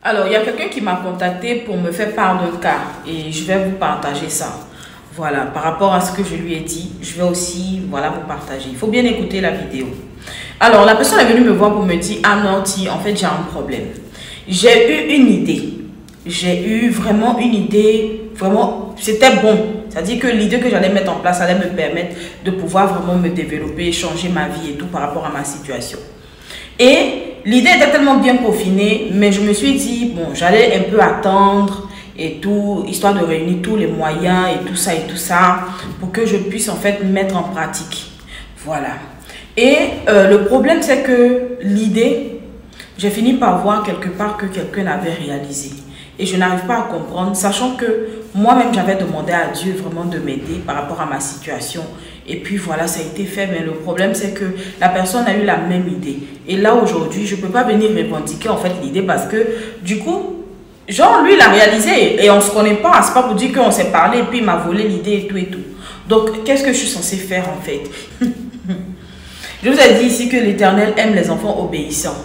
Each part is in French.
Alors, il y a quelqu'un qui m'a contacté pour me faire part d'un cas et je vais vous partager ça. Voilà, par rapport à ce que je lui ai dit, je vais aussi, voilà, vous partager. Il faut bien écouter la vidéo. Alors, la personne est venue me voir pour me dire, ah non, en fait, j'ai un problème. J'ai eu une idée. J'ai eu vraiment une idée, vraiment, c'était bon. C'est-à-dire que l'idée que j'allais mettre en place allait me permettre de pouvoir vraiment me développer, changer ma vie et tout par rapport à ma situation. Et l'idée était tellement bien peaufinée, mais je me suis dit, bon, j'allais un peu attendre et tout, histoire de réunir tous les moyens et tout ça, pour que je puisse en fait mettre en pratique. Voilà. Et le problème, c'est que l'idée, j'ai fini par voir quelque part que quelqu'un l'avait réalisée. Et je n'arrive pas à comprendre, sachant que moi-même, j'avais demandé à Dieu vraiment de m'aider par rapport à ma situation. Et puis voilà, ça a été fait. Mais le problème, c'est que la personne a eu la même idée. Et là, aujourd'hui, je ne peux pas venir revendiquer en fait l'idée parce que du coup, genre, lui, il a réalisé et on ne se connaît pas. C'est pas pour dire qu'on s'est parlé et puis il m'a volé l'idée et tout et tout. Donc, qu'est-ce que je suis censée faire en fait? Je vous ai dit ici que l'Éternel aime les enfants obéissants.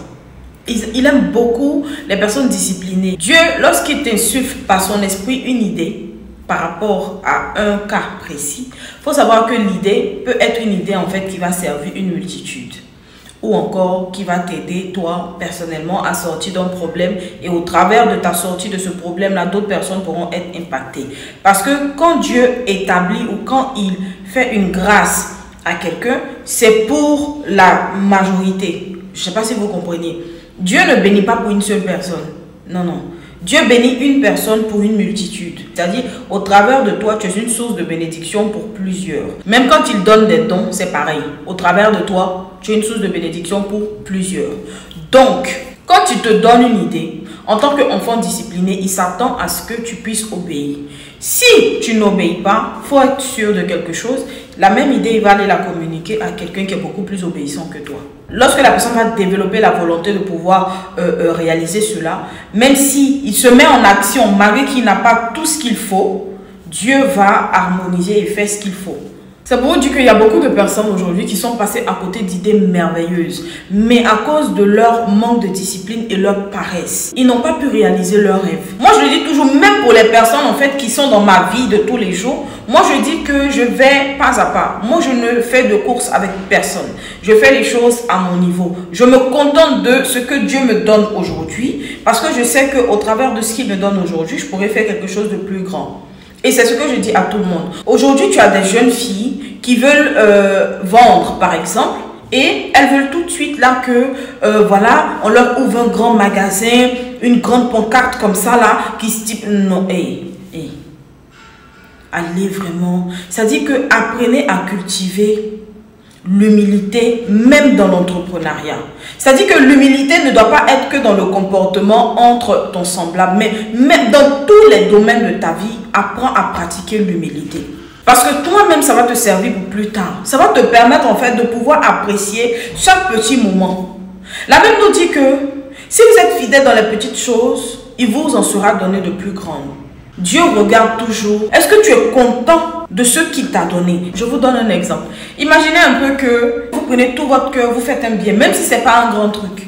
Il aime beaucoup les personnes disciplinées. Dieu, lorsqu'il t'insuffle par son esprit une idée par rapport à un cas précis, il faut savoir que l'idée peut être une idée en fait qui va servir une multitude. Ou encore qui va t'aider toi personnellement à sortir d'un problème et au travers de ta sortie de ce problème-là, d'autres personnes pourront être impactées. Parce que quand Dieu établit ou quand il fait une grâce à quelqu'un, c'est pour la majorité. Je ne sais pas si vous comprenez. Dieu ne bénit pas pour une seule personne. Non, non. Dieu bénit une personne pour une multitude. C'est-à-dire, au travers de toi, tu es une source de bénédiction pour plusieurs. Même quand il donne des dons, c'est pareil. Au travers de toi, tu es une source de bénédiction pour plusieurs. Donc, quand tu te donnes une idée, en tant qu'enfant discipliné, il s'attend à ce que tu puisses obéir. Si tu n'obéis pas, il faut être sûr de quelque chose. La même idée, il va aller la communiquer à quelqu'un qui est beaucoup plus obéissant que toi. Lorsque la personne va développer la volonté de pouvoir réaliser cela, même s'il se met en action, malgré qu'il n'a pas tout ce qu'il faut, Dieu va harmoniser et faire ce qu'il faut. C'est pour vous dire qu'il y a beaucoup de personnes aujourd'hui qui sont passées à côté d'idées merveilleuses. Mais à cause de leur manque de discipline et leur paresse, ils n'ont pas pu réaliser leurs rêves. Moi, je le dis toujours, même pour les personnes en fait qui sont dans ma vie de tous les jours, moi, je dis que je vais pas à pas. Moi, je ne fais de course avec personne. Je fais les choses à mon niveau. Je me contente de ce que Dieu me donne aujourd'hui parce que je sais qu'au travers de ce qu'il me donne aujourd'hui, je pourrais faire quelque chose de plus grand. Et c'est ce que je dis à tout le monde. Aujourd'hui, tu as des jeunes filles qui veulent vendre, par exemple, et elles veulent tout de suite là que, voilà, on leur ouvre un grand magasin, une grande pancarte comme ça là, qui se dit, non, allez vraiment. Ça dit que apprenez à cultiver l'humilité, même dans l'entrepreneuriat. C'est-à-dire que l'humilité ne doit pas être que dans le comportement entre ton semblable, mais même dans tous les domaines de ta vie, apprends à pratiquer l'humilité. Parce que toi-même, ça va te servir pour plus tard. Ça va te permettre en fait de pouvoir apprécier chaque petit moment. La Bible nous dit que si vous êtes fidèle dans les petites choses, il vous en sera donné de plus grandes. Dieu regarde toujours. Est-ce que tu es content de ce qu'il t'a donné? Je vous donne un exemple. Imaginez un peu que vous prenez tout votre cœur, vous faites un bien, même si ce n'est pas un grand truc.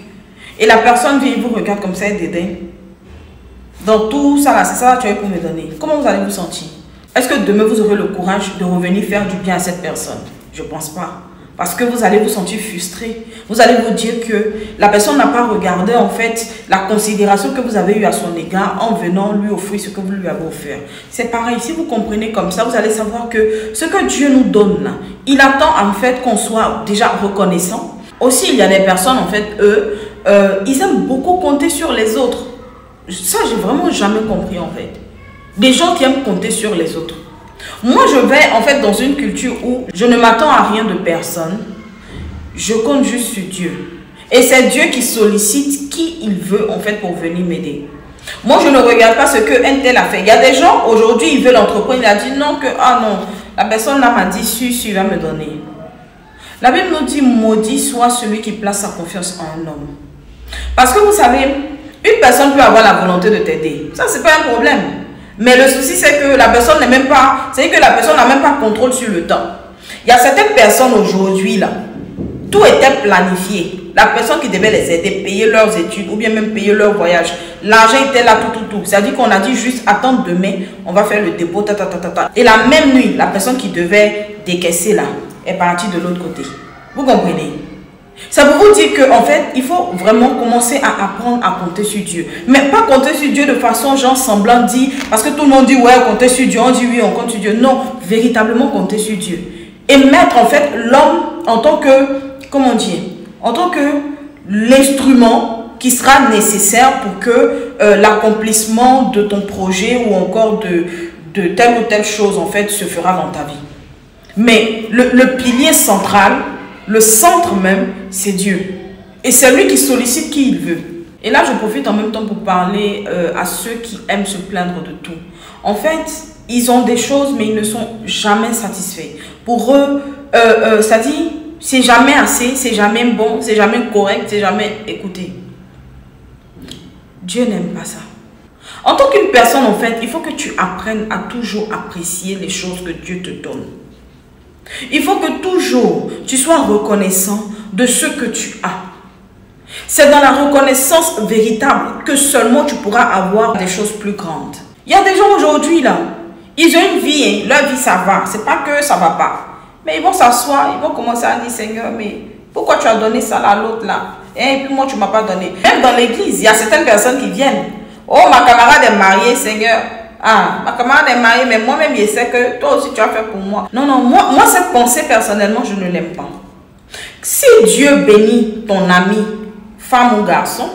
Et la personne vient, vous regarde comme ça et dédain. Dans tout ça, là, c'est ça que tu as pour me donner. Comment vous allez vous sentir? Est-ce que demain vous aurez le courage de revenir faire du bien à cette personne? Je ne pense pas. Parce que vous allez vous sentir frustré. Vous allez vous dire que la personne n'a pas regardé en fait la considération que vous avez eue à son égard en venant lui offrir ce que vous lui avez offert. C'est pareil, si vous comprenez comme ça, vous allez savoir que ce que Dieu nous donne là, il attend en fait qu'on soit déjà reconnaissant. Aussi, il y a des personnes en fait, eux, ils aiment beaucoup compter sur les autres. Ça, j'ai vraiment jamais compris en fait. Des gens qui aiment compter sur les autres. Moi, je vais en fait dans une culture où je ne m'attends à rien de personne. Je compte juste sur Dieu. Et c'est Dieu qui sollicite qui il veut en fait pour venir m'aider. Moi, je ne regarde pas ce qu'un tel a fait. Il y a des gens, aujourd'hui, ils veulent entreprendre. Il a dit non, que ah non, la personne là m'a dit, si, il va me donner. La Bible nous dit, maudit soit celui qui place sa confiance en un homme. Parce que vous savez, une personne peut avoir la volonté de t'aider. Ça, c'est pas un problème. Mais le souci, c'est que la personne n'est même pas... C'est que la personne n'a même pas contrôle sur le temps. Il y a certaines personnes aujourd'hui, là. Tout était planifié. La personne qui devait les aider, payer leurs études ou bien même payer leur voyage. L'argent était là, tout. C'est-à-dire qu'on a dit juste, attends demain, on va faire le dépôt, Et la même nuit, la personne qui devait décaisser là est partie de l'autre côté. Vous comprenez? Ça veut vous dire qu'en fait, il faut vraiment commencer à apprendre à compter sur Dieu. Mais pas compter sur Dieu de façon genre semblant dit, parce que tout le monde dit ouais, compter sur Dieu, on dit oui, on compte sur Dieu. Non, véritablement compter sur Dieu. Et mettre en fait l'homme en tant que, comment dire, en tant que l'instrument qui sera nécessaire pour que l'accomplissement de ton projet ou encore de telle ou telle chose en fait se fera dans ta vie. Mais le pilier central, le centre même, c'est Dieu. Et c'est lui qui sollicite qui il veut. Et là, je profite en même temps pour parler à ceux qui aiment se plaindre de tout. En fait, ils ont des choses, mais ils ne sont jamais satisfaits. Pour eux, ça dit, c'est jamais assez, c'est jamais bon, c'est jamais correct, c'est jamais écouté. Dieu n'aime pas ça. En tant qu'une personne, en fait, il faut que tu apprennes à toujours apprécier les choses que Dieu te donne. Il faut que toujours tu sois reconnaissant de ce que tu as. C'est dans la reconnaissance véritable que seulement tu pourras avoir des choses plus grandes. Il y a des gens aujourd'hui là, ils ont une vie, hein, leur vie ça va, c'est pas que ça va pas. Mais ils vont s'asseoir, ils vont commencer à dire Seigneur, mais pourquoi tu as donné ça à l'autre là? Et puis moi tu m'as pas donné. Même dans l'église, il y a certaines personnes qui viennent. Oh, ma camarade est mariée, Seigneur. Ah, ma camarade est mariée, mais moi-même, je sais que toi aussi, tu as fait pour moi. Non, moi, cette pensée, personnellement, je ne l'aime pas. Si Dieu bénit ton ami, femme ou garçon,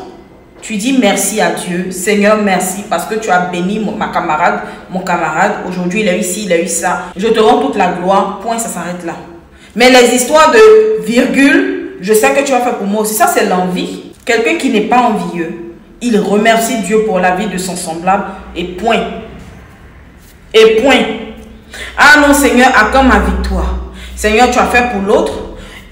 tu dis merci à Dieu. Seigneur, merci, parce que tu as béni ma camarade, mon camarade. Aujourd'hui, il a eu ci, il a eu ça. Je te rends toute la gloire. Point, ça s'arrête là. Mais les histoires de virgule, je sais que tu as fait pour moi aussi. Ça, c'est l'envie. Quelqu'un qui n'est pas envieux, il remercie Dieu pour la vie de son semblable et point. Et point. Ah non, Seigneur, accorde ma victoire. Seigneur, tu as fait pour l'autre,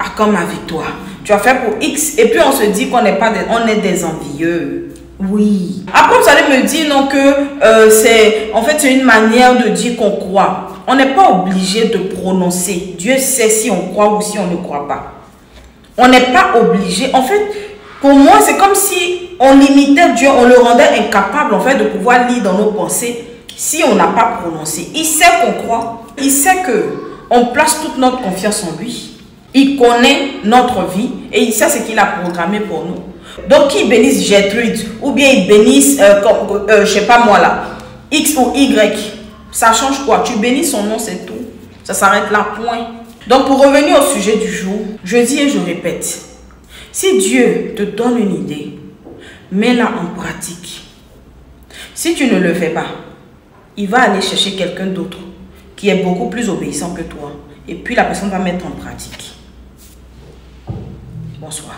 accorde ma victoire. Tu as fait pour X. Et puis on se dit qu'on n'est pas on est des envieux. Oui. Après, vous allez me dire non que c'est une manière de dire qu'on croit. On n'est pas obligé de prononcer. Dieu sait si on croit ou si on ne croit pas. On n'est pas obligé. En fait, pour moi, c'est comme si on limitait Dieu, on le rendait incapable en fait de pouvoir lire dans nos pensées. Si on n'a pas prononcé, il sait qu'on croit, il sait qu'on place toute notre confiance en lui. Il connaît notre vie et il sait ce qu'il a programmé pour nous. Donc qu'il bénisse Gertrude ou bien il bénisse, je sais pas moi là, X ou Y, ça change quoi? Tu bénis son nom, c'est tout. Ça s'arrête là, point. Donc pour revenir au sujet du jour, je dis et je répète, si Dieu te donne une idée, mets-la en pratique. Si tu ne le fais pas, il va aller chercher quelqu'un d'autre qui est beaucoup plus obéissant que toi. Et puis la personne va mettre en pratique. Bonsoir.